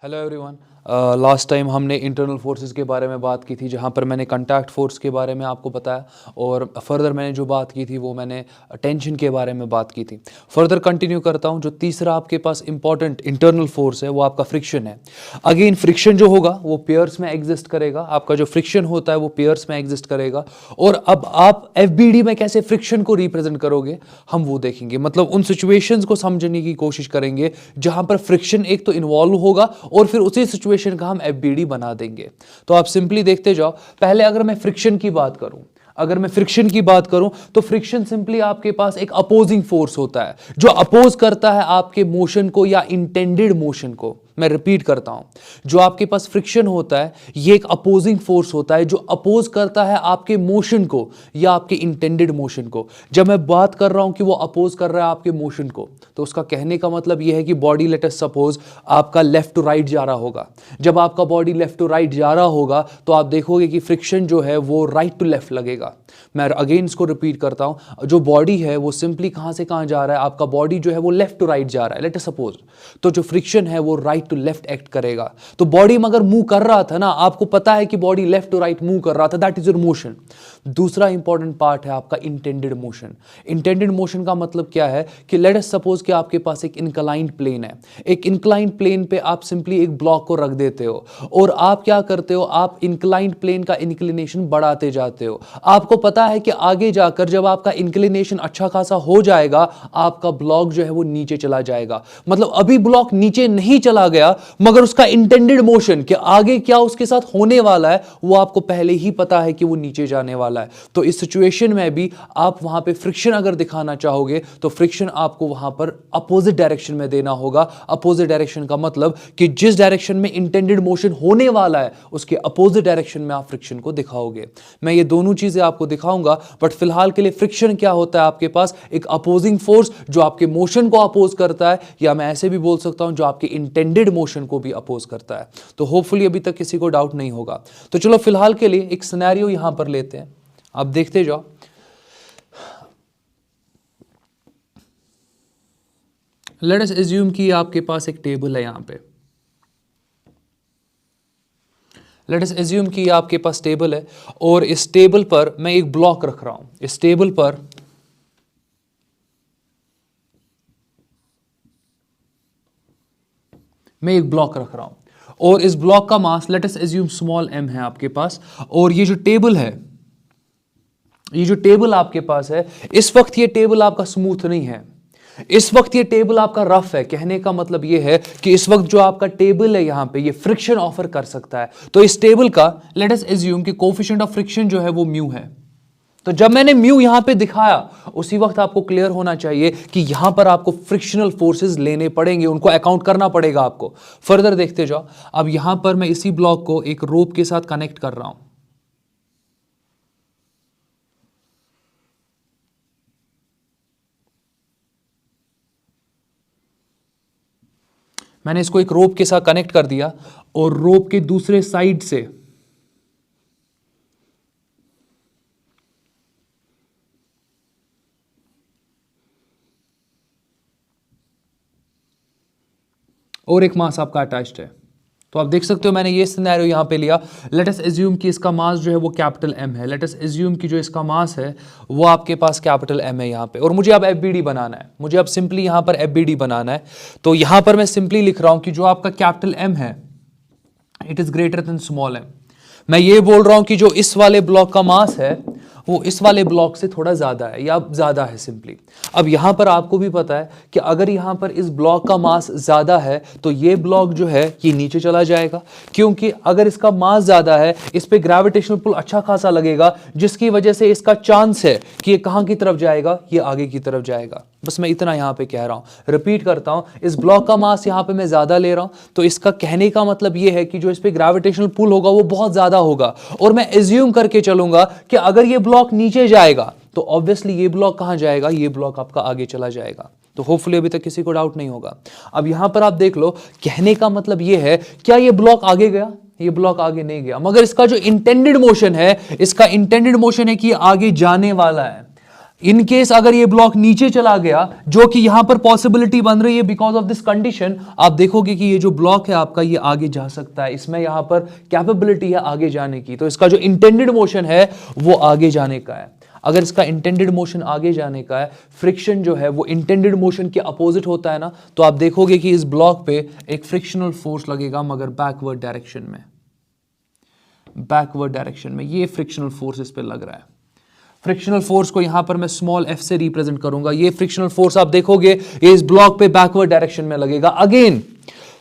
Hello everyone. Last time हमने internal forces के बारे में बात की थी, जहाँ पर मैंने कंटैक्ट फोर्स के बारे में आपको बताया और फर्दर मैंने जो बात की थी वो मैंने टेंशन के बारे में बात की थी। फर्दर कंटिन्यू करता हूँ। जो तीसरा आपके पास इंपॉर्टेंट इंटरनल फोर्स है वो आपका फ्रिक्शन है। अगेन फ्रिक्शन जो होगा वो पेयर्स में एग्जिस्ट करेगा। आपका जो फ्रिक्शन होता है वो पेयर्स में एग्जिस्ट करेगा। और अब आप एफबीडी में कैसे फ्रिक्शन को रिप्रेजेंट करोगे हम वो देखेंगे। मतलब उन सिचुएशंस को समझने की कोशिश करेंगे जहां पर फ्रिक्शन एक तो इन्वॉल्व होगा और फिर उसी सिचुएशन का हम एफबीडी बना देंगे। तो आप सिंपली देखते जाओ। पहले अगर मैं फ्रिक्शन की बात करूं तो फ्रिक्शन सिंपली आपके पास एक अपोजिंग फोर्स होता है जो अपोज करता है आपके मोशन को या इंटेंडेड मोशन को। मैं रिपीट करता हूं, जो आपके पास फ्रिक्शन होता है ये एक अपोजिंग फोर्स होता है जो अपोज करता है आपके मोशन को या आपके इंटेंडेड मोशन को। जब मैं बात कर रहा हूं कि वो अपोज कर रहा है आपके मोशन को, तो उसका कहने का मतलब यह है कि बॉडी, लेट अस सपोज आपका लेफ्ट टू राइट जा रहा होगा। जब आपका बॉडी लेफ्ट टू राइट जा रहा होगा तो आप देखोगे कि फ्रिक्शन जो है वो राइट टू लेफ्ट लगेगा। मैं अगेन इसको रिपीट करता हूं, जो बॉडी है वो सिंपली कहां से कहां जा रहा है, आपका बॉडी जो है वो लेफ्ट टू राइट जा रहा है, लेट अस सपोज। तो जो फ्रिक्शन है वो राइट टू लेफ्ट एक्ट करेगा। तो बॉडी मगर मूव कर रहा था ना, आपको पता है कि body left to right move कर रहा था, दैट इज योर मोशन। दूसरा इंपॉर्टेंट पार्ट है आपका इंटेंडेड मोशन। इंटेंडेड मोशन का मतलब क्या है कि लेट अस सपोज कि आपके पास एक इंक्लाइंड प्लेन है। एक इंक्लाइंड प्लेन पे आप सिंपली एक ब्लॉक को रख देते हो और आप क्या करते हो, आप इंक्लाइंड प्लेन का इंक्लिनेशन बढ़ाते जाते हो। आपको पता है कि आगे जाकर जब आपका इंक्लिनेशन अच्छा खासा हो जाएगा आपका ब्लॉक जो है वो नीचे चला जाएगा। मतलब अभी ब्लॉक नीचे नहीं चला गया मगर उसका इंटेंडेड मोशन कि आगे क्या उसके साथ होने वाला है वो आपको पहले ही पता है कि वो नीचे जाने वाला है। तो इस सिचुएशन में भी आप वहां पे फ्रिक्शन अगर दिखाना चाहोगे तो फ्रिक्शन आपको वहां पर अपोजिट डायरेक्शन में देना होगा। अपोजिट डायरेक्शन का मतलब कि जिस डायरेक्शन में इंटेंडेड मोशन होने वाला है उसके अपोजिट डायरेक्शन में आप फ्रिक्शन को दिखाओगे। मैं ये दोनों चीजें आपको दिखाऊंगा, बट फिलहाल के लिए फ्रिक्शन क्या होता है, आपके पास एक अपोजिंग फोर्स जो आपके मोशन को अपोज करता है, या मैं ऐसे भी बोल सकता हूं जो आपके इंटेंडेड मोशन को भी अपोज करता है। तो होपफुली अभी तक किसी को डाउट नहीं होगा। तो चलो फिलहाल के लिए एक सिनेरियो यहां पर लेते हैं, आप देखते जाओ। लेट अस अज्यूम कि आपके पास एक टेबल है यहां पे। लेट अस अज्यूम कि आपके पास टेबल है और इस टेबल पर मैं एक ब्लॉक रख रहा हूं। इस टेबल पर मैं एक ब्लॉक रख रहा हूं और इस ब्लॉक का mass let us assume small m है आपके पास। और ये जो टेबल है, ये जो टेबल आपके पास है, इस वक्त ये टेबल आपका स्मूथ नहीं है, इस वक्त ये टेबल आपका रफ है। कहने का मतलब ये है कि इस वक्त जो आपका टेबल है यहां पे ये फ्रिक्शन ऑफर कर सकता है। तो इस टेबल का लेट अस अज्यूम कि कोएफिशिएंट ऑफ फ्रिक्शन जो है वो म्यू है। तो जब मैंने म्यू यहां पे दिखाया उसी वक्त आपको क्लियर होना चाहिए कि यहां पर आपको फ्रिक्शनल फोर्सेस लेने पड़ेंगे, उनको अकाउंट करना पड़ेगा आपको। फर्दर देखते जाओ। अब यहां पर मैं इसी ब्लॉक को एक रोप के साथ कनेक्ट कर रहा हूं। मैंने इसको एक रोप के साथ कनेक्ट कर दिया और रोप के दूसरे साइड से और एक मास आपका अटैच्ड है। तो आप देख सकते हो मैंने ये सिनेरियो यहां पे लिया। लेट अस अज्यूम कि इसका मास जो है वो कैपिटल M है। लेट अस अज्यूम कि जो इसका मास है वो आपके पास कैपिटल M है यहां पे, और मुझे अब एफबीडी बनाना है। मुझे अब सिंपली यहां पर एफबीडी बनाना है। तो यहां पर मैं सिंपली लिख रहा हूं कि जो आपका कैपिटल M है it is greater than small m। मैं ये बोल रहा हूं कि जो इस वाले ब्लॉक का मास है वो इस वाले ब्लॉक से थोड़ा ज्यादा है या ज्यादा है सिंपली। अब यहां पर आपको भी पता है कि अगर यहां पर इस ब्लॉक का मास ज्यादा है तो ये ब्लॉक जो है ये नीचे चला जाएगा, क्योंकि अगर इसका मास ज्यादा है इस पे ग्रेविटेशनल पुल अच्छा खासा लगेगा, जिसकी वजह से इसका चांस है कि ये कहां की तरफ जाएगा, ये आगे की तरफ जाएगा। बस मैं इतना यहां पे कह रहा हूं, रिपीट करता हूं। इस ब्लॉक का मास यहां पे मैं ज्यादा ले रहा हूं तो इसका कहने का मतलब ये है कि जो इस पे ग्रेविटेशनल पुल होगा वो बहुत ज्यादा होगा। और मैं एज्यूम करके चलूंगा कि अगर ये ब्लॉक नीचे जाएगा तो ऑब्वियसली ये ब्लॉक कहां जाएगा, ये ब्लॉक आपका आगे चला जाएगा। तो होपफुली अभी तक किसी को डाउट नहीं होगा। अब यहां पर आप देख लो, कहने का मतलब ये है, क्या ये ब्लॉक आगे गया, ये ब्लॉक आगे नहीं गया, मगर इसका जो इंटेंडेड मोशन है, इसका इंटेंडेड मोशन है कि ये आगे जाने वाला है। इन केस अगर ये ब्लॉक नीचे चला गया, जो कि यहां पर पॉसिबिलिटी बन रही है बिकॉज ऑफ दिस कंडीशन, आप देखोगे कि ये जो ब्लॉक है आपका ये आगे जा सकता है, इसमें यहां पर कैपेबिलिटी है आगे जाने की, तो इसका जो इंटेंडेड मोशन है वो आगे जाने का है। अगर इसका इंटेंडेड मोशन आगे जाने का है, फ्रिक्शन जो है वो इंटेंडेड मोशन के अपोजिट होता है ना, तो आप देखोगे कि इस ब्लॉक पे एक फ्रिक्शनल फोर्स लगेगा मगर बैकवर्ड डायरेक्शन में, बैकवर्ड डायरेक्शन में ये फ्रिक्शनल फोर्स इस पे लग रहा है। फ्रिक्शनल फोर्स को यहां पर मैं स्मॉल एफ से रिप्रेजेंट करूंगा। ये फ्रिक्शनल फोर्स आप देखोगे ये इस ब्लॉक पे बैकवर्ड डायरेक्शन में लगेगा। अगेन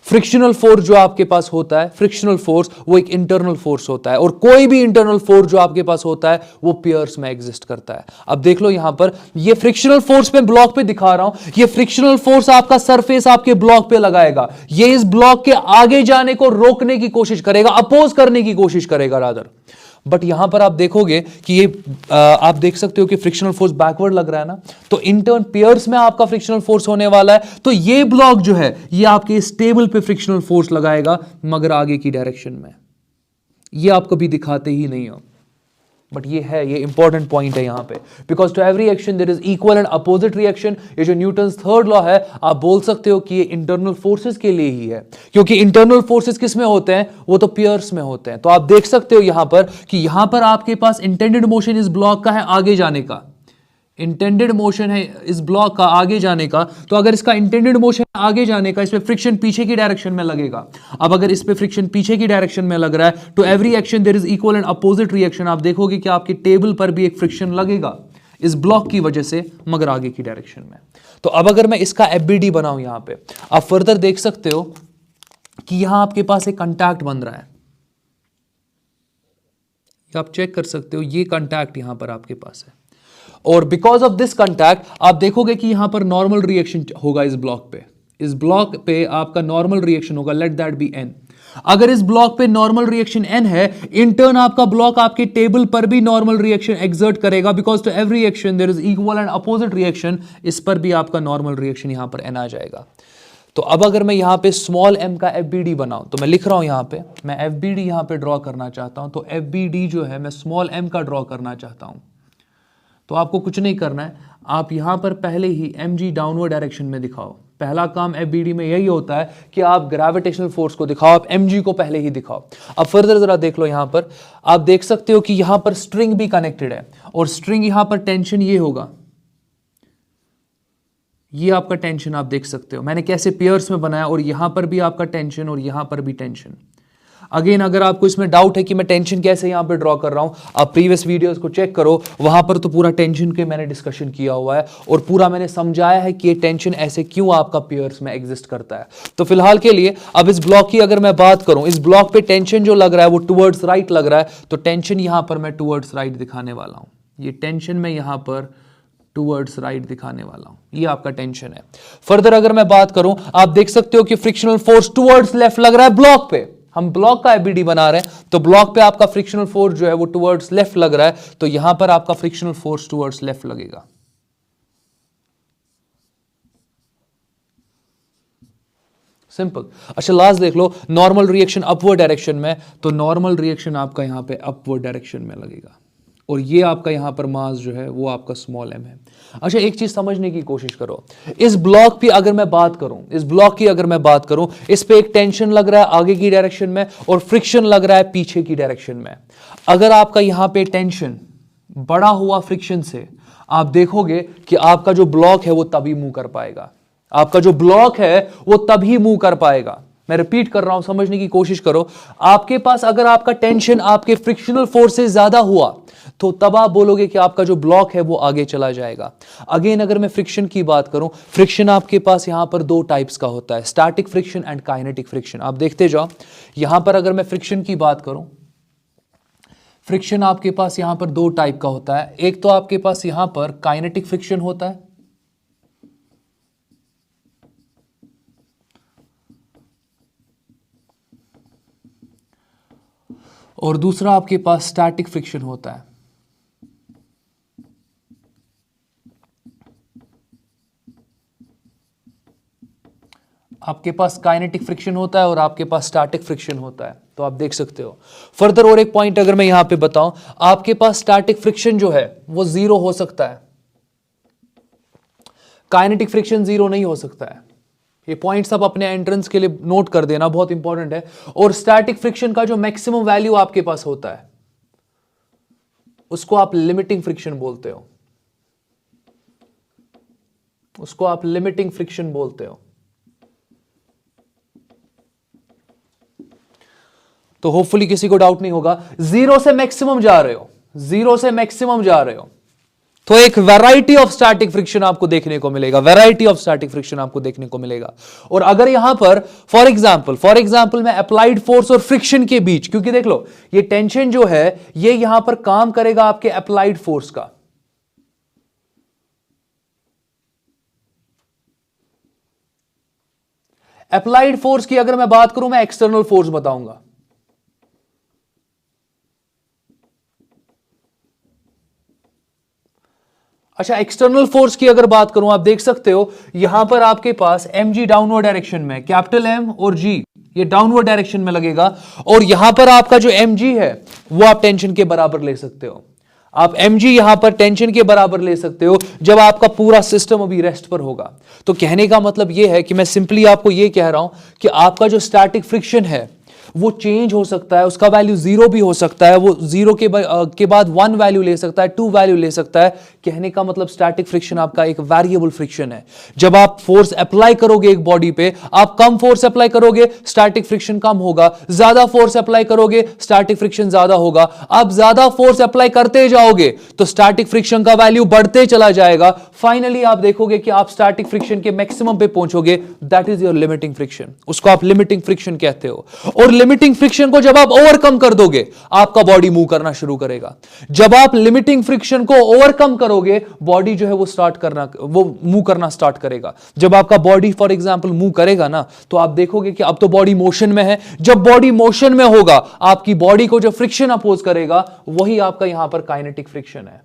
फ्रिक्शनल फोर्स जो आपके पास होता है, फ्रिक्शनल फोर्स वो एक इंटरनल फोर्स होता है, और कोई भी इंटरनल फोर्स जो आपके पास होता है वो पियर्स में एग्जिस्ट करता है। अब देख लो यहां पर ये फ्रिक्शनल फोर्स मैं ब्लॉक पे दिखा रहा हूं, ये फ्रिक्शनल फोर्स आपका सरफेस आपके ब्लॉक पे लगाएगा, ये इस ब्लॉक के आगे जाने को रोकने की कोशिश करेगा, अपोज करने की कोशिश करेगा रादर। बट यहां पर आप देखोगे कि ये आप देख सकते हो कि फ्रिक्शनल फोर्स बैकवर्ड लग रहा है ना, तो इंटर्न पियर्स में आपका फ्रिक्शनल फोर्स होने वाला है, तो ये ब्लॉक जो है ये आपके इस टेबल पे फ्रिक्शनल फोर्स लगाएगा मगर आगे की डायरेक्शन में। ये आप कभी दिखाते ही नहीं हो, बट ये है, ये इंपॉर्टेंट पॉइंट है यहां पे, because to every action there is equal and opposite reaction. ये जो न्यूटन्स थर्ड लॉ है, आप बोल सकते हो कि ये इंटरनल फोर्सेस के लिए ही है, क्योंकि इंटरनल फोर्सेस किस में होते हैं, वो तो पियर्स में होते हैं। तो आप देख सकते हो यहां पर कि यहां पर आपके पास इंटेंडेड मोशन इस ब्लॉक का है आगे जाने का, इंटेंडेड मोशन है इस ब्लॉक का आगे जाने का, तो अगर इसका इंटेंडेड मोशन आगे जाने का, इस पे फ्रिक्शन पीछे की डायरेक्शन में लगेगा। अब अगर इस पे फ्रिक्शन पीछे की डायरेक्शन में लग रहा है, तो every action there is equal and opposite reaction. आप देखोगे कि आपकी टेबल पर भी एक फ्रिक्शन लगेगा इस ब्लॉक की वजह से मगर आगे की डायरेक्शन में। तो अब अगर मैं इसका एफबीडी बनाऊं यहां पे, आप फर्दर देख सकते हो कि यहां आपके पास एक कंटैक्ट बन रहा है, आप चेक कर सकते हो, ये कंटैक्ट यहां पर आपके पास है, और बिकॉज ऑफ दिस कंटैक्ट आप देखोगे कि यहां पर नॉर्मल रिएक्शन होगा इस ब्लॉक पे, इस ब्लॉक पे आपका नॉर्मल रिएक्शन होगा, लेट दैट बी एन। अगर इस ब्लॉक पे नॉर्मल रिएक्शन एन है, इन टर्न आपका ब्लॉक आपके टेबल पर भी नॉर्मल रिएक्शन एक्सर्ट करेगा, because to every action there is equal and opposite reaction, इस पर भी आपका नॉर्मल रिएक्शन यहां पर एन आ जाएगा। तो अब अगर मैं यहां पे स्मॉल m का एफबीडी बनाऊं, तो मैं लिख रहा हूं यहां पे, मैं एफबीडी यहां पे ड्रॉ करना चाहता हूं, तो एफबीडी जो है मैं स्मॉल m का ड्रॉ करना चाहता हूं। तो आपको कुछ नहीं करना है, आप यहां पर पहले ही mg डाउनवर्ड डायरेक्शन में दिखाओ। पहला काम एफबीडी में यही होता है कि आप ग्रेविटेशनल फोर्स को दिखाओ, आप mg को पहले ही दिखाओ। अब फर्दर जरा देख लो, यहां पर आप देख सकते हो कि यहां पर स्ट्रिंग भी कनेक्टेड है, और स्ट्रिंग यहां पर टेंशन ये होगा, ये आपका टेंशन आप देख सकते हो, मैंने कैसे पेयर्स में बनाया, और यहां पर भी आपका टेंशन और यहां पर भी टेंशन। अगेन अगर आपको इसमें डाउट है कि मैं टेंशन कैसे यहां पे ड्रॉ कर रहा हूं, आप प्रीवियस वीडियोस को चेक करो, वहां पर तो पूरा टेंशन के मैंने डिस्कशन किया हुआ है, और पूरा मैंने समझाया है कि ये टेंशन ऐसे क्यों आपका पेयर्स में एग्जिस्ट करता है। तो फिलहाल के लिए अब इस ब्लॉक की अगर मैं बात करूं, इस ब्लॉक पे टेंशन जो लग रहा है वो टुवर्ड्स राइट लग रहा है, तो टेंशन यहां पर मैं टुवर्ड्स राइट दिखाने वाला हूं, ये टेंशन में यहां पर टुवर्ड्स राइट दिखाने वाला हूं, ये आपका टेंशन है। फर्दर अगर मैं बात करूं, आप देख सकते हो कि फ्रिक्शनल फोर्स टुवर्ड्स लेफ्ट लग रहा है ब्लॉक पे, हम ब्लॉक का एफबीडी बना रहे हैं, तो ब्लॉक पे आपका फ्रिक्शनल फोर्स जो है वो टुवर्ड्स लेफ्ट लग रहा है, तो यहां पर आपका फ्रिक्शनल फोर्स टुवर्ड्स लेफ्ट लगेगा। सिंपल। अच्छा लास्ट देख लो, नॉर्मल रिएक्शन अपवर्ड डायरेक्शन में, तो नॉर्मल रिएक्शन आपका यहां पे अपवर्ड डायरेक्शन में लगेगा, और ये आपका यहां पर मास जो है वो आपका स्मॉल m है। अच्छा एक चीज समझने की कोशिश करो, इस ब्लॉक की अगर मैं बात करूं, इस ब्लॉक की अगर मैं बात करूं, इस पे एक टेंशन लग रहा है आगे की डायरेक्शन में और फ्रिक्शन लग रहा है पीछे की डायरेक्शन में। अगर आपका यहां पे टेंशन बड़ा हुआ फ्रिक्शन से, आप देखोगे कि आपका जो ब्लॉक है वो तभी मूव कर पाएगा, आपका जो ब्लॉक है वो तभी मूव कर पाएगा। मैं रिपीट कर रहा हूं, समझने की कोशिश करो, आपके पास अगर आपका टेंशन आपके फ्रिक्शनल फोर्स से ज्यादा हुआ, तो तब आप बोलोगे कि आपका जो ब्लॉक है वो आगे चला जाएगा। अगेन अगर मैं फ्रिक्शन की बात करूं, फ्रिक्शन आपके पास यहां पर दो टाइप्स का होता है, static friction and kinetic friction. आप देखते जाओ, यहां पर अगर मैं फ्रिक्शन की बात करूं, फ्रिक्शन आपके पास यहां पर दो टाइप का होता है। एक तो आपके पास यहां पर काइनेटिक फ्रिक्शन होता है, और दूसरा आपके पास स्टैटिक फ्रिक्शन होता है। आपके पास काइनेटिक फ्रिक्शन होता है और आपके पास स्टैटिक फ्रिक्शन होता है, तो आप देख सकते हो। फर्दर और एक पॉइंट अगर मैं यहां पे बताऊं, आपके पास स्टैटिक फ्रिक्शन जो है वो जीरो हो सकता है, काइनेटिक फ्रिक्शन जीरो नहीं हो सकता है। ये पॉइंट्स आप अपने एंट्रेंस के लिए नोट कर देना, बहुत इंपॉर्टेंट है। और स्टैटिक फ्रिक्शन का जो मैक्सिमम वैल्यू आपके पास होता है उसको आप लिमिटिंग फ्रिक्शन बोलते हो, उसको आप लिमिटिंग फ्रिक्शन बोलते हो। तो होपफुली किसी को डाउट नहीं होगा। जीरो से मैक्सिमम जा रहे हो, जीरो से मैक्सिमम जा रहे हो, तो एक वैरायटी ऑफ स्टैटिक फ्रिक्शन आपको देखने को मिलेगा, वैरायटी ऑफ स्टैटिक फ्रिक्शन आपको देखने को मिलेगा। और अगर यहां पर फॉर एग्जांपल मैं अप्लाइड फोर्स और फ्रिक्शन के बीच, क्योंकि देख लो ये टेंशन जो है ये यहां पर काम करेगा आपके अप्लाइड फोर्स का, अप्लाइड फोर्स की अगर मैं बात करूं, मैं एक्सटर्नल फोर्स बताऊंगा। अच्छा, एक्सटर्नल फोर्स की अगर बात करूं, आप देख सकते हो यहां पर आपके पास mg डाउनवर्ड डायरेक्शन में, कैपिटल M और G ये डाउनवर्ड डायरेक्शन में लगेगा, और यहां पर आपका जो mg है वो आप टेंशन के बराबर ले सकते हो। आप mg यहां पर टेंशन के बराबर ले सकते हो जब आपका पूरा सिस्टम अभी रेस्ट पर होगा। तो कहने का मतलब यह है कि मैं सिंपली आपको यह कह रहा हूं कि आपका जो स्टैटिक फ्रिक्शन है वो चेंज हो सकता है, उसका वैल्यू जीरो भी हो सकता है, वो जीरो के बाद वन वैल्यू ले सकता है, टू वैल्यू ले सकता है। कहने का मतलब स्टैटिक फ्रिक्शन आपका एक वेरिएबल फ्रिक्शन है। जब आप फोर्स अप्लाई करोगे एक बॉडी पे, आप कम फोर्स अप्लाई करोगे स्टैटिक फ्रिक्शन कम होगा, ज्यादा फोर्स अप्लाई करोगे स्टैटिक फ्रिक्शन ज्यादा होगा। आप ज्यादा फोर्स अप्लाई करते जाओगे तो स्टैटिक फ्रिक्शन का वैल्यू बढ़ते चला जाएगा। फाइनली आप देखोगे कि आप स्टैटिक फ्रिक्शन के मैक्सिमम पे पहुंचोगे, that is your limiting friction, उसको आप लिमिटिंग फ्रिक्शन कहते हो। और लिमिटिंग फ्रिक्शन को जब आप ओवरकम कर दोगे आपका बॉडी मूव करना शुरू करेगा। जब आप लिमिटिंग फ्रिक्शन को ओवरकम करोगे बॉडी जो है वो मूव करना स्टार्ट करेगा। जब आपका बॉडी फॉर एग्जांपल मूव करेगा ना, तो आप देखोगे कि अब तो बॉडी मोशन में है। जब बॉडी मोशन में होगा आपकी बॉडी को जो फ्रिक्शन अपोज करेगा वही आपका यहां पर काइनेटिक फ्रिक्शन है,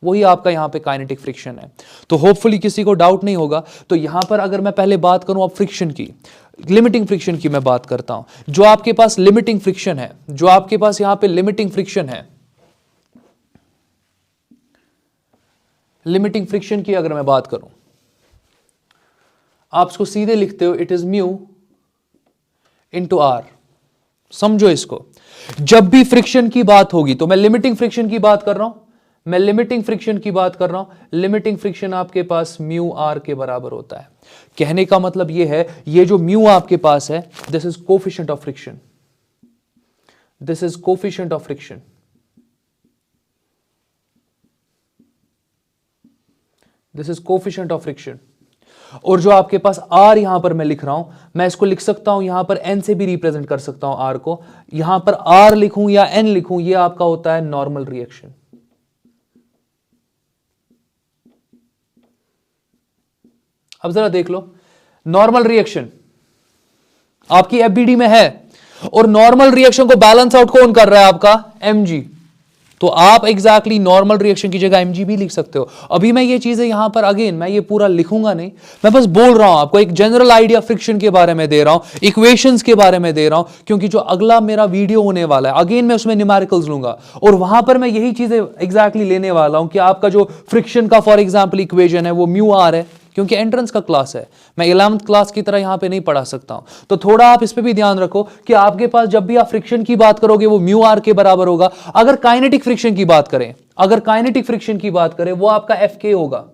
वही आपका यहां पे काइनेटिक फ्रिक्शन है। तो होपफुली किसी को डाउट नहीं होगा। तो यहां पर अगर मैं पहले बात करूं अब फ्रिक्शन की, लिमिटिंग फ्रिक्शन की मैं बात करता हूं। जो आपके पास लिमिटिंग फ्रिक्शन है, जो आपके पास यहां पे लिमिटिंग फ्रिक्शन है, लिमिटिंग फ्रिक्शन की अगर मैं बात करूं, आप इसको सीधे लिखते हो, it is mu into R. समझो इसको, जब भी फ्रिक्शन की बात होगी, तो मैं लिमिटिंग फ्रिक्शन की बात कर रहा हूं, मैं लिमिटिंग फ्रिक्शन की बात कर रहा हूं। लिमिटिंग फ्रिक्शन आपके पास म्यू आर के बराबर होता है। कहने का मतलब यह है, ये जो म्यू आपके पास है, this is coefficient of friction, this is coefficient of friction, this is coefficient of friction. और जो आपके पास आर यहां पर मैं लिख रहा हूं, मैं इसको लिख सकता हूं यहां पर एन से भी रिप्रेजेंट कर सकता हूं आर को। यहां पर आर लिखूं या एन लिखूं, यह आपका होता है नॉर्मल रिएक्शन। अब जरा देख लो, नॉर्मल रिएक्शन आपकी एफबीडी में है और नॉर्मल रिएक्शन को बैलेंस आउट कौन कर रहा है? आपका एमजी। तो आप एग्जैक्टली नॉर्मल रिएक्शन की जगह एमजी भी लिख सकते हो। अभी मैं ये चीजें यहां पर अगेन मैं ये पूरा लिखूंगा नहीं, मैं बस बोल रहा हूं आपको, एक जनरल आइडिया फ्रिक्शन के बारे में दे रहा हूं, इक्वेशंस के बारे में दे रहा हूं, क्योंकि जो अगला मेरा वीडियो होने वाला है अगेन मैं उसमें न्यूमेरिकल्स लूंगा और वहां पर मैं यही चीजें एग्जैक्टली लेने वाला हूं कि आपका जो फ्रिक्शन का फॉर एग्जाम्पल इक्वेशन है वो म्यू आर है, क्योंकि एंट्रेंस का क्लास है, मैं 11th क्लास की तरह यहां पे नहीं पढ़ा सकता हूं। तो थोड़ा आप इस पे भी ध्यान रखो कि आपके पास जब भी आप फ्रिक्शन की बात करोगे वो म्यू आर के बराबर होगा। अगर काइनेटिक फ्रिक्शन की बात करें, अगर काइनेटिक फ्रिक्शन की बात करें, वो आपका एफ के होगा,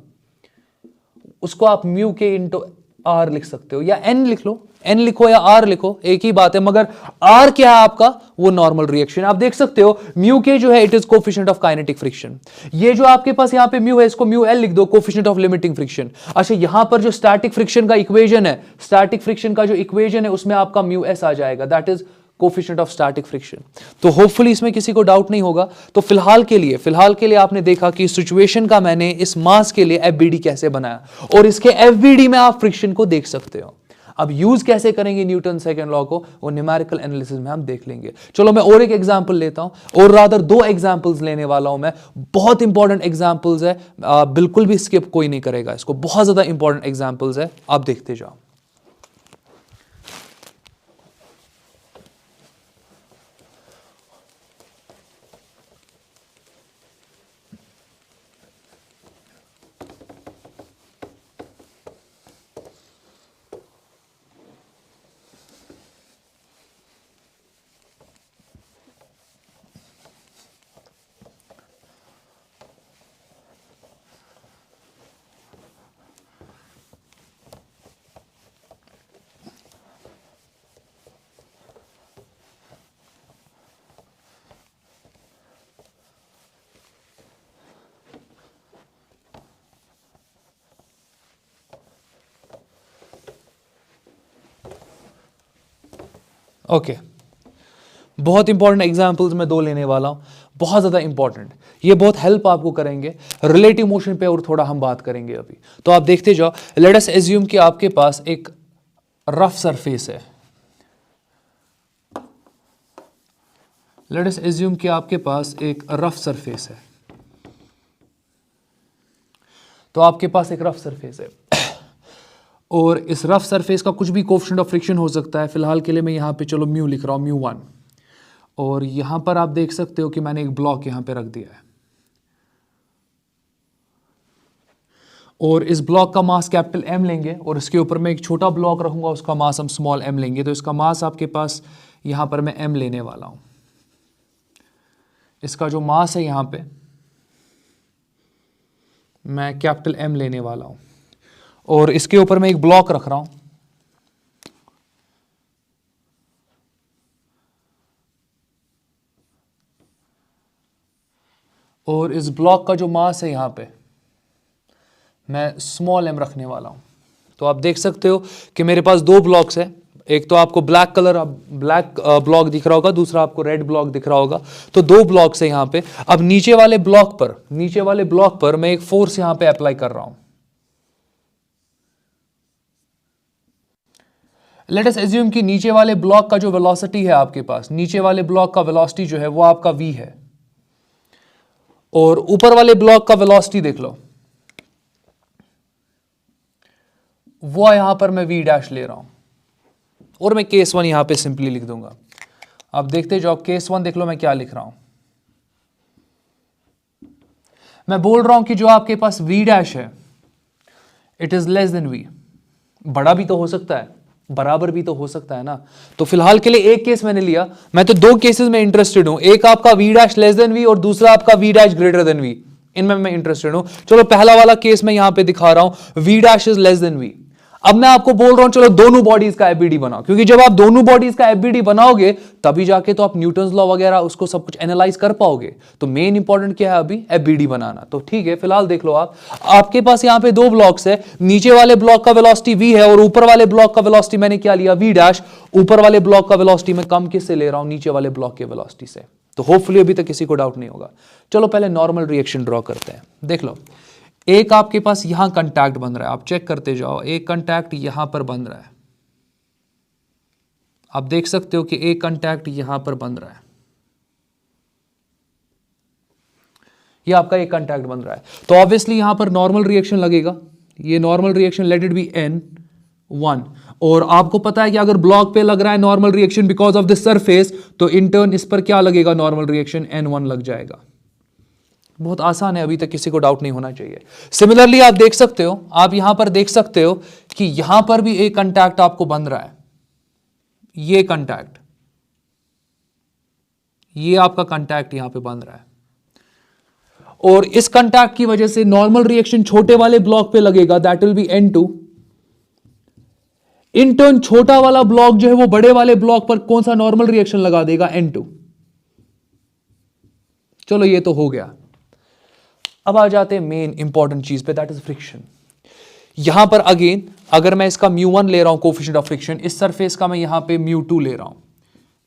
उसको आप म्यू के इंटू आर लिख सकते हो, या एन लिख लो, एन लिखो या आर लिखो, एक ही बात है। मगर आर क्या है आपका? वो नॉर्मल रिएक्शन। आप देख सकते हो म्यू के जो है it is coefficient of kinetic friction. ये जो आपके पास यहां पे म्यू है, इसको म्यू एल लिख दो, कोफिशिएंट ऑफ लिमिटिंग फ्रिक्शन। अच्छा, यहां पर जो स्टैटिक फ्रिक्शन का इक्वेशन है, स्टैटिक फ्रिक्शन का जो इक्वेशन है उसमें आपका म्यू एस आ जाएगा, that is coefficient of static friction. तो होपफुली इसमें किसी को डाउट नहीं होगा। तो फिलहाल के लिए आपने देखा कि सिचुएशन का मैंने इस मास के लिए एफबीडी कैसे बनाया, और इसके एफबीडी में आप फ्रिक्शन को देख सकते हो। अब यूज कैसे करेंगे न्यूटन सेकंड लॉ को, वो न्यूमेरिकल एनालिसिस में हम देख लेंगे। चलो मैं और एक एग्जांपल लेता हूं, और रादर दो एग्जांपल्स लेने वाला हूं मैं। बहुत इंपॉर्टेंट एग्जांपल्स है, बिल्कुल भी स्किप कोई नहीं करेगा इसको, बहुत ज्यादा इंपॉर्टेंट एग्जांपल्स है, आप देखते जाओ। ओके, बहुत इंपॉर्टेंट एग्जाम्पल्स मैं दो लेने वाला हूं, बहुत ज़्यादा इंपॉर्टेंट, ये बहुत हेल्प आपको करेंगे। रिलेटिव मोशन पे और थोड़ा हम बात करेंगे अभी, तो आप देखते जाओ। लेट अस एज्यूम कि आपके पास एक रफ सरफेस है। लेट अस एज्यूम कि आपके पास एक रफ सरफेस है। तो आपके पास एक रफ सरफेस है और इस रफ सरफेस का कुछ भी कोएफिशिएंट ऑफ फ्रिक्शन हो सकता है। फिलहाल के लिए मैं यहाँ पे चलो म्यू लिख रहा हूँ, म्यू 1। और यहाँ पर आप देख सकते हो कि मैंने एक ब्लॉक यहाँ पे रख दिया है और इस ब्लॉक का मास कैपिटल M लेंगे और इसके ऊपर मैं एक छोटा ब्लॉक रखूंगा, उसका मास हम स्मॉल m लेंगे। तो इसका मास आपके पास यहाँ पर मैं m लेने वाला हूँ। इसका जो मास है यहाँ पे मैं कैपिटल M लेने वाला हूँ और इसके ऊपर मैं एक ब्लॉक रख रहा हूँ। और इस ब्लॉक का जो मास है यहाँ पे मैं स्मॉल m रखने वाला हूँ। तो आप देख सकते हो कि मेरे पास दो ब्लॉक्स हैं, एक तो आपको ब्लैक ब्लॉक दिख रहा होगा, दूसरा आपको रेड ब्लॉक दिख रहा होगा। तो दो ब्लॉक्स है यहाँ पे। अब नीचे वाले ब्लॉक पर मैं एक फोर्स यहाँ पे अप्लाई कर रहा हूँ। लेट अस एज्यूम कि नीचे वाले ब्लॉक का जो वेलोसिटी है आपके पास, नीचे वाले ब्लॉक का वेलोसिटी जो है वो आपका v है और ऊपर वाले ब्लॉक का वेलोसिटी देख लो, वो यहां पर मैं v डैश ले रहा हूं और मैं केस 1 यहां पे सिंपली लिख दूंगा। आप देखते जाओ, केस 1 देख लो मैं क्या लिख रहा हूं। मैं बोल रहा हूं कि जो आपके पास v डैश है it is less than v। बड़ा भी तो हो सकता है, बराबर भी तो हो सकता है ना। तो फिलहाल के लिए एक केस मैंने लिया, मैं तो दो केसेस में इंटरेस्टेड हूं, एक आपका v dash less than v और दूसरा आपका v dash greater than v। इनमें मैं इंटरेस्टेड हूं। चलो पहला वाला केस मैं यहां पे दिखा रहा हूं, v dash is less than v। अब मैं आपको बोल रहा हूं चलो दोनों बॉडीज का एफबीडी बनाओ, क्योंकि जब आप दोनों बॉडीज का एफबीडी बनाओगे तभी जाके तो आप न्यूटन्स लॉ वगैरह उसको सब कुछ एनालाइज कर पाओगे। तो मेन इंपॉर्टेंट क्या है अभी, एफबीडी बनाना। तो ठीक है, फिलहाल देख लो आपके पास यहां पे दो ब्लॉक्स है, नीचे वाले ब्लॉक का वेलोसिटी v है और ऊपर वाले ब्लॉक का वेलोसिटी मैंने क्या लिया, v डैश। ऊपर वाले ब्लॉक का वेलोसिटी मैं कम किससे ले रहा हूं, नीचे वाले ब्लॉक के वेलोसिटी से। तो होपफुली अभी तक किसी को डाउट नहीं होगा। चलो पहले नॉर्मल रिएक्शन ड्रॉ करते हैं। देख लो, एक आपके पास यहां कंटैक्ट बन रहा है, आप चेक करते जाओ, एक कंटैक्ट यहां पर बन रहा है। आप देख सकते हो कि एक कंटैक्ट यहां पर बन रहा है, ये आपका एक कंटैक्ट बन रहा है। तो ऑब्वियसली यहां पर नॉर्मल रिएक्शन लगेगा, ये normal reaction let it be N1। और आपको पता है कि अगर ब्लॉक पे लग रहा है normal reaction because of the surface, तो इन टर्न इस पर क्या लगेगा, नॉर्मल रिएक्शन N1 लग जाएगा। बहुत आसान है, अभी तक किसी को डाउट नहीं होना चाहिए। सिमिलरली आप देख सकते हो, आप यहां पर देख सकते हो कि यहां पर भी एक कंटैक्ट आपको बन रहा है, ये कंटैक्ट, ये आपका कंटैक्ट यहां पे बन रहा है और इस कंटैक्ट की वजह से नॉर्मल रिएक्शन छोटे वाले ब्लॉक पे लगेगा, that will be N2। In turn छोटा वाला ब्लॉक जो है वो बड़े वाले ब्लॉक पर कौन सा नॉर्मल रिएक्शन लगा देगा, N2। चलो ये तो हो गया। अब आ जाते हैं मेन इंपॉर्टेंट चीज पे, दैट इज फ्रिक्शन। यहां पर अगेन अगर मैं इसका μ1 ले रहा हूं कोएफिशिएंट ऑफ फ्रिक्शन, इस सरफेस का मैं यहां पे μ2 ले रहा हूं,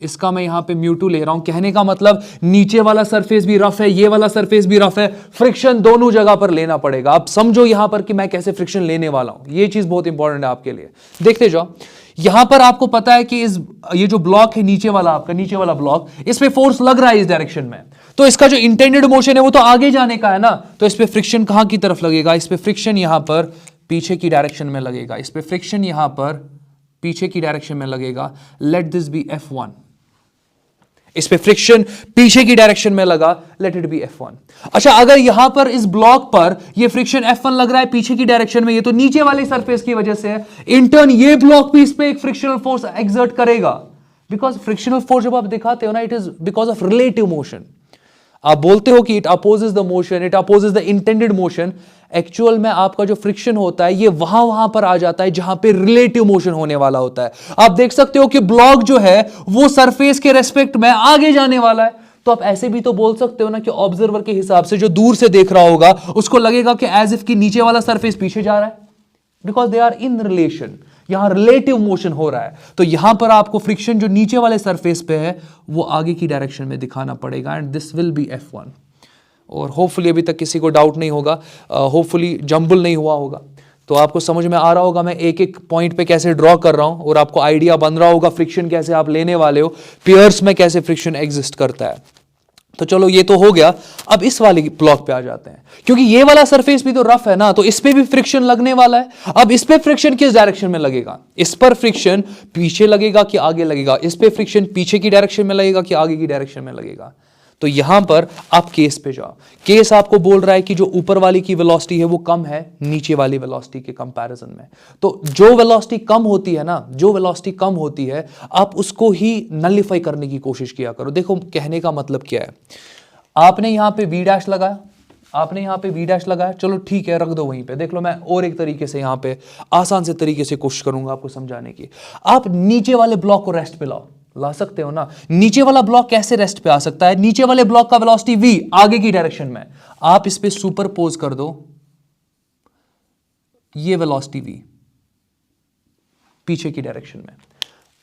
इसका मैं यहां पे μ2 ले रहा हूं। कहने का मतलब नीचे वाला सरफेस भी रफ है, ये वाला सरफेस भी रफ है, फ्रिक्शन दोनों जगह पर लेना पड़ेगा। आप समझो यहां पर कि मैं कैसे फ्रिक्शन लेने वाला हूं, ये चीज बहुत इंपॉर्टेंट है आपके लिए। देखते जाओ, यहां पर आपको पता है कि ये जो ब्लॉक है नीचे वाला, आपका नीचे वाला ब्लॉक, इस पे फोर्स लग रहा है इस डायरेक्शन में, तो इसका जो इंटेंडेड मोशन है वो तो आगे जाने का है ना। तो इस पे फ्रिक्शन कहां की तरफ लगेगा, इस पे फ्रिक्शन यहां पर पीछे की डायरेक्शन में लगेगा, इस पे फ्रिक्शन यहां पर पीछे की डायरेक्शन में लगेगा। Let this be F1। इस पे फ्रिक्शन पीछे की डायरेक्शन में लगा, लेट इट बी F1। अच्छा, अगर यहां पर इस ब्लॉक पर ये फ्रिक्शन F1 लग रहा है पीछे की डायरेक्शन में, ये तो नीचे वाले सरफेस की वजह से है। इन टर्न ये ब्लॉक भी इस पे एक फ्रिक्शनल फोर्स एक्सर्ट करेगा, बिकॉज फ्रिक्शनल फोर्स जब आप दिखाते हो ना, it is because of relative motion. आप बोलते हो कि it opposes the motion, it opposes the intended motion. Actual में आपका जो फ्रिक्शन होता है ये वहां पर आ जाता है जहां पे रिलेटिव मोशन होने वाला होता है। आप देख सकते हो कि ब्लॉक जो है वो सरफेस के रेस्पेक्ट में आगे जाने वाला है। तो आप ऐसे भी तो बोल सकते हो ना कि ऑब्जर्वर के हिसाब से जो दूर से देख रहा होगा उसको लगेगा कि एज इफ कि नीचे वाला सरफेस पीछे जा रहा है, because they are in relation. यहां रिलेटिव मोशन हो रहा है, तो यहां पर आपको फ्रिक्शन जो नीचे वाले सरफेस पे है वो आगे की डायरेक्शन में दिखाना पड़ेगा, and this will be F1। और होपफुली अभी तक किसी को डाउट नहीं होगा, होपफुली जंबल नहीं हुआ होगा, तो आपको समझ में आ रहा होगा मैं एक एक पॉइंट पे कैसे ड्रॉ कर रहा हूं, और आपको आइडिया बन रहा होगा फ्रिक्शन कैसे आप लेने वाले हो, पेयर्स में कैसे फ्रिक्शन एग्जिस्ट करता है। तो चलो ये तो हो गया, अब इस वाले ब्लॉक पे आ जाते हैं, क्योंकि ये वाला सरफेस भी तो रफ है ना, तो इस पे भी फ्रिक्शन लगने वाला है। अब इस पे फ्रिक्शन किस डायरेक्शन में लगेगा, इस पर फ्रिक्शन पीछे लगेगा कि आगे लगेगा, इस पे फ्रिक्शन पीछे की डायरेक्शन में लगेगा कि आगे की डायरेक्शन में लगेगा। तो यहां पर आप केस पे जाओ, केस आपको बोल रहा है कि जो ऊपर वाली की वेलोसिटी है वो कम है नीचे वाली वेलोसिटी के कंपैरिजन में। तो जो वेलोसिटी कम होती है ना, जो वेलोसिटी कम होती है आप उसको ही नलिफाई करने की कोशिश किया करो। देखो कहने का मतलब क्या है, आपने यहां पे V डैश लगाया, आपने यहां पे V डैश लगाया, चलो ठीक है रख दो वहीं पे। देख लो मैं और एक तरीके से यहां पे आसान से तरीके से कोशिश करूंगा आपको समझाने की। आप नीचे वाले ब्लॉक को रेस्ट पे लाओ, ला सकते हो ना। नीचे वाला ब्लॉक कैसे रेस्ट पे आ सकता है, नीचे वाले ब्लॉक का वेलोसिटी v आगे की डायरेक्शन में, आप इस पे सुपरपोज कर दो ये वेलोसिटी v पीछे की डायरेक्शन में।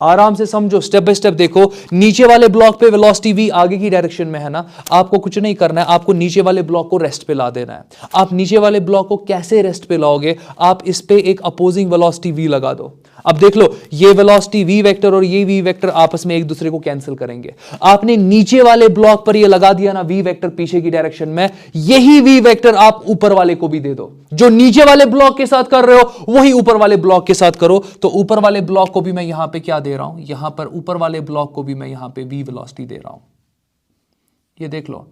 आराम से समझो, स्टेप बाय स्टेप देखो। नीचे वाले ब्लॉक पे वेलोसिटी v आगे की डायरेक्शन में है ना, आपको कुछ नहीं करना है, आपको नीचे वाले ब्लॉक को रेस्ट पे ला देना है। आप नीचे वाले ब्लॉक को कैसे रेस्ट पे लाओगे, आप इस पे एक अपोजिंग वेलोसिटी v लगा दो। अब देख लो ये वेलोसिटी v वेक्टर और ये v वेक्टर आपस में एक दूसरे को कैंसिल करेंगे। आपने नीचे वाले ब्लॉक पर ये लगा दिया ना v वेक्टर पीछे की डायरेक्शन में, यही v वेक्टर आप ऊपर वाले को भी दे दो। जो नीचे वाले ब्लॉक के साथ कर रहे हो वही ऊपर वाले ब्लॉक के साथ करो। तो ऊपर वाले ब्लॉक को भी मैं यहां पे क्या दे रहा हूं, यहां पर ऊपर वाले ब्लॉक को भी मैं यहां पे v वेलोसिटी दे रहा हूं। ये देख लो,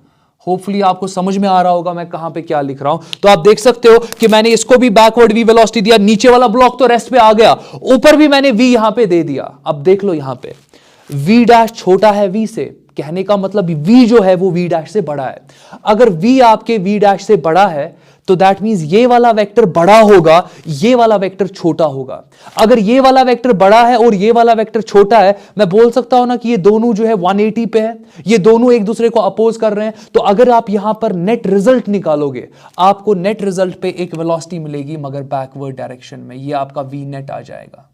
होपफुली आपको समझ में आ रहा होगा मैं कहां पे क्या लिख रहा हूं। तो आप देख सकते हो कि मैंने इसको भी बैकवर्ड v वेलोसिटी दिया, नीचे वाला ब्लॉक तो रेस्ट पे आ गया, ऊपर भी मैंने v यहां पे दे दिया। अब देख लो यहां पे v डैश छोटा है v से, कहने का मतलब v जो है वो v डैश से बड़ा है। अगर v आपके v डैश से बड़ा है तो दैट मींस ये वाला वेक्टर बड़ा होगा, ये वाला वेक्टर छोटा होगा। अगर ये वाला वेक्टर बड़ा है और ये वाला वेक्टर छोटा है, मैं बोल सकता हूं ना कि ये दोनों जो है 180 पे है, ये दोनों एक दूसरे को अपोज कर रहे हैं। तो अगर आप यहां पर नेट रिजल्ट निकालोगे, आपको नेट रिजल्ट पे एक वेलोसिटी मिलेगी मगर बैकवर्ड डायरेक्शन में, ये आपका v नेट आ जाएगा।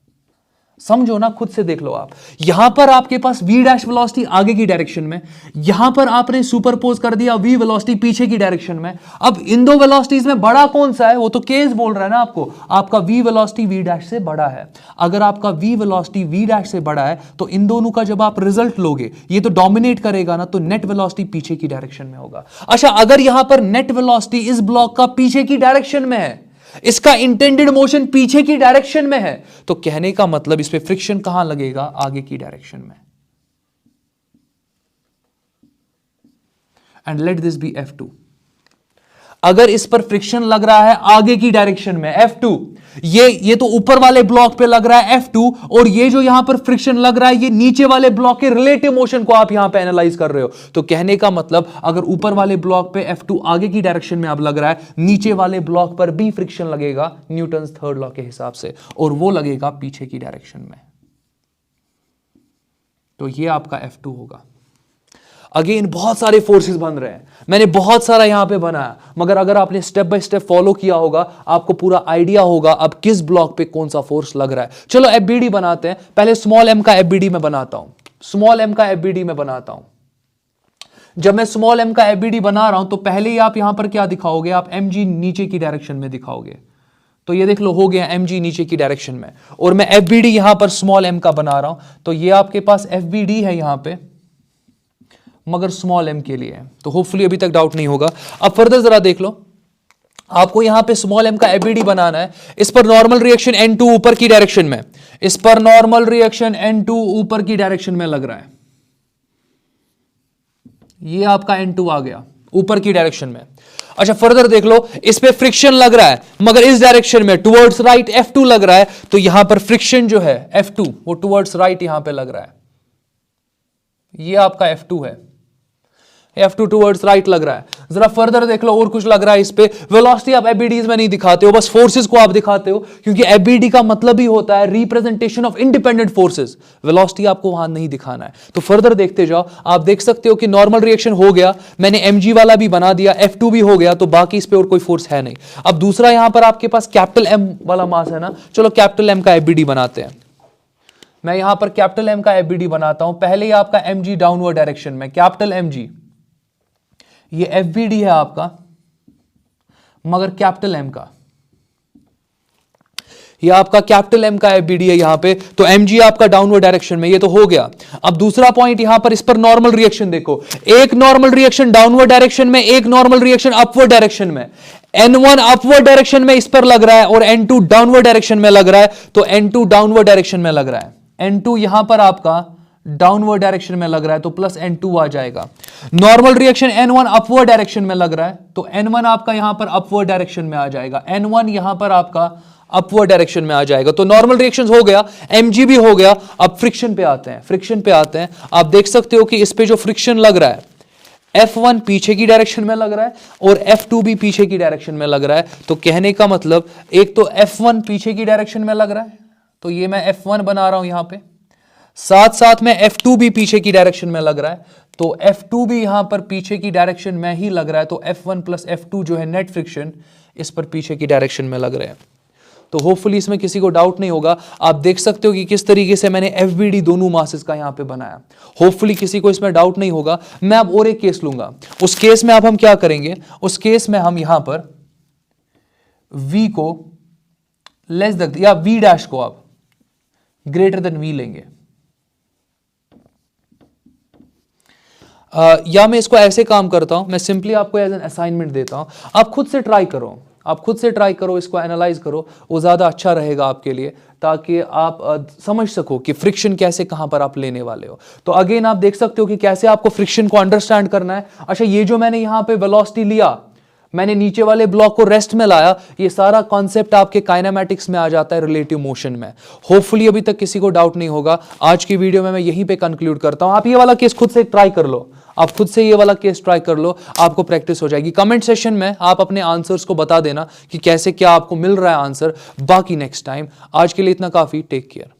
समझो ना, खुद से देख लो आप। यहां पर आपके पास v डैश वेलोसिटी आगे की डायरेक्शन में, यहां पर आपने सुपरपोज कर दिया v वेलोसिटी पीछे की डायरेक्शन में। अब इन दो वेलोसिटीज में बड़ा कौन सा है, वो तो केस बोल रहा है ना आपको, आपका v वेलोसिटी v डैश से बड़ा है। अगर आपका v वेलोसिटी v डैश से बड़ा है तो इन दोनों का जब आप रिजल्ट लोगे ये तो डोमिनेट करेगा ना, तो नेट वेलोसिटी पीछे की डायरेक्शन में होगा। अच्छा, अगर यहां पर नेट वेलोसिटी इस ब्लॉक का पीछे की डायरेक्शन में है, इसका इंटेंडेड मोशन पीछे की डायरेक्शन में है, तो कहने का मतलब इस पे फ्रिक्शन कहां लगेगा, आगे की डायरेक्शन में। And let this be F2। अगर इस पर फ्रिक्शन लग रहा है आगे की डायरेक्शन में F2, ये तो ऊपर वाले ब्लॉक पे लग रहा है F2, और ये जो यहां पर फ्रिक्शन लग रहा है ये नीचे वाले ब्लॉक के रिलेटिव मोशन को आप यहां पे एनालाइज कर रहे हो। तो कहने का मतलब अगर ऊपर वाले ब्लॉक पे F2 आगे की डायरेक्शन में अब लग रहा है, नीचे वाले ब्लॉक पर भी फ्रिक्शन लगेगा न्यूटन्स थर्ड लॉ के हिसाब से, और वो लगेगा पीछे की डायरेक्शन में। तो ये आपका F2 होगा। अगेन बहुत सारे फोर्सेस बन रहे हैं, मैंने बहुत सारा यहां पे बनाया, मगर अगर आपने स्टेप बाय स्टेप फॉलो किया होगा आपको पूरा आइडिया होगा अब किस ब्लॉक पे कौन सा फोर्स लग रहा है। चलो FBD बनाते हैं, पहले स्मॉल m का FBD में बनाता हूं, स्मॉल m का FBD में बनाता हूं। जब मैं स्मॉल m का FBD बना रहा हूं तो पहले ही आप यहां पर क्या दिखाओगे, आप mg नीचे की डायरेक्शन में दिखाओगे। तो ये देख लो हो गया mg नीचे की डायरेक्शन में, और मैं FBD यहां पर स्मॉल m का बना रहा हूं। तो ये आपके पास FBD है यहां पे, मगर स्मॉल m के लिए है। तो होपफुली अभी तक डाउट नहीं होगा। अब फर्दर जरा देख लो, आपको यहां पे स्मॉल m का FBD बनाना है। इस पर नॉर्मल रिएक्शन N2 ऊपर की डायरेक्शन में, इस पर नॉर्मल रिएक्शन N2 ऊपर की डायरेक्शन में लग रहा है, ये आपका N2 आ गया ऊपर की डायरेक्शन में। अच्छा फर्दर देख लो, इस पे फ्रिक्शन लग रहा है मगर इस डायरेक्शन में टुवर्ड्स राइट F2 लग रहा है, तो यहां पर फ्रिक्शन जो है F2 वो टुवर्ड्स राइट यहां पे लग रहा है, ये आपका F2 है। F2 टुवर्ड्स राइट लग रहा है। जरा फर्दर देख लो और कुछ लग रहा है इस पे। वेलोसिटी आप एबीडीज में नहीं दिखाते हो, बस फोर्सेस को आप दिखाते हो, क्योंकि एबीडी का मतलब ही होता है representation of independent forces. Velocity आपको वहां नहीं दिखाना है। तो फर्दर देखते जाओ, आप देख सकते हो कि नॉर्मल रिएक्शन हो गया, मैंने mg वाला भी बना दिया, F2 भी हो गया, तो बाकी इस पे और कोई फोर्स है नहीं। अब दूसरा यहां पर आपके पास कैपिटल M वाला मास है ना, चलो कैपिटल M का एबीडी बनाते हैं। मैं यहां पर कैपिटल M का एबीडी बनाता हूं। पहले ही आपका mg डाउनवर्ड डायरेक्शन में, कैपिटल mg, ये FBD है आपका, मगर कैपिटल M का, ये आपका कैपिटल M का FBD है यहां पे, तो mg आपका डाउनवर्ड डायरेक्शन में, ये तो हो गया। अब दूसरा पॉइंट यहां पर, इस पर नॉर्मल रिएक्शन देखो, एक नॉर्मल रिएक्शन डाउनवर्ड डायरेक्शन में, एक नॉर्मल रिएक्शन अपवर्ड डायरेक्शन में। N1 अपवर्ड डायरेक्शन में इस पर लग रहा है और N2 डाउनवर्ड डायरेक्शन में लग रहा है, तो N2 डाउनवर्ड डायरेक्शन में लग रहा है, N2 यहां पर आपका डाउनवर्ड डायरेक्शन में लग रहा है, तो प्लस N2 आ जाएगा। Normal reaction N1 upward direction में लग रहा है, तो N1 आपका यहां पर अपवर्ड डायरेक्शन में आ जाएगा, N1 यहां पर आपका अपवर्ड डायरेक्शन में आ जाएगा। तो नॉर्मल रिएक्शंस हो गया, mg भी हो गया। अब फ्रिक्शन पे आते हैं, फ्रिक्शन पे आते हैं। आप देख सकते हो कि इस पे जो फ्रिक्शन लग रहा है, F1 पीछे की डायरेक्शन में लग रहा है और F2 भी पीछे की डायरेक्शन में लग रहा है। तो कहने का मतलब, एक तो F1 पीछे की डायरेक्शन में लग रहा है, तो ये मैं F1 बना रहा हूं यहां पे, साथ साथ में F2 भी पीछे की डायरेक्शन में लग रहा है, तो F2 भी यहां पर पीछे की डायरेक्शन में ही लग रहा है, तो F1 प्लस F2 जो है नेट फ्रिक्शन, इस पर पीछे की डायरेक्शन में लग रहे हैं। तो होपफुली इसमें किसी को डाउट नहीं होगा। आप देख सकते हो कि किस तरीके से मैंने FBD दोनों मासेस का यहां पे बनाया। होपफुली किसी को इसमें डाउट नहीं होगा। मैं अब और एक केस लूंगा, उस केस में अब हम क्या करेंगे, उस केस में हम यहां पर V को लेस देन, या V डैश को आप ग्रेटर देन V लेंगे, या मैं इसको ऐसे काम करता हूं, मैं सिंपली आपको एज एन असाइनमेंट देता हूं, आप खुद से ट्राई करो, आप खुद से ट्राई करो, इसको एनालाइज करो, वो ज़्यादा अच्छा रहेगा आपके लिए, ताकि आप समझ सको कि फ्रिक्शन कैसे कहां पर आप लेने वाले हो। तो अगेन आप देख सकते हो कि कैसे आपको फ्रिक्शन को अंडरस्टैंड करना है। अच्छा, ये जो मैंने यहां पे वेलोसिटी लिया, मैंने नीचे वाले ब्लॉक को रेस्ट में लाया, ये सारा कॉन्सेप्ट आपके काइनेमैटिक्स में आ जाता है, रिलेटिव मोशन में। होपफुली अभी तक किसी को डाउट नहीं होगा। आज की वीडियो में मैं यहीं पे कंक्लूड करता हूं। आप ये वाला केस खुद से ट्राई कर लो, आप खुद से ये वाला केस ट्राई कर लो, आपको प्रैक्टिस हो जाएगी। कमेंट सेशन में आप अपने आंसर्स को बता देना कि कैसे क्या आपको मिल रहा है आंसर। बाकी नेक्स्ट टाइम, आज के लिए इतना काफी। Take care.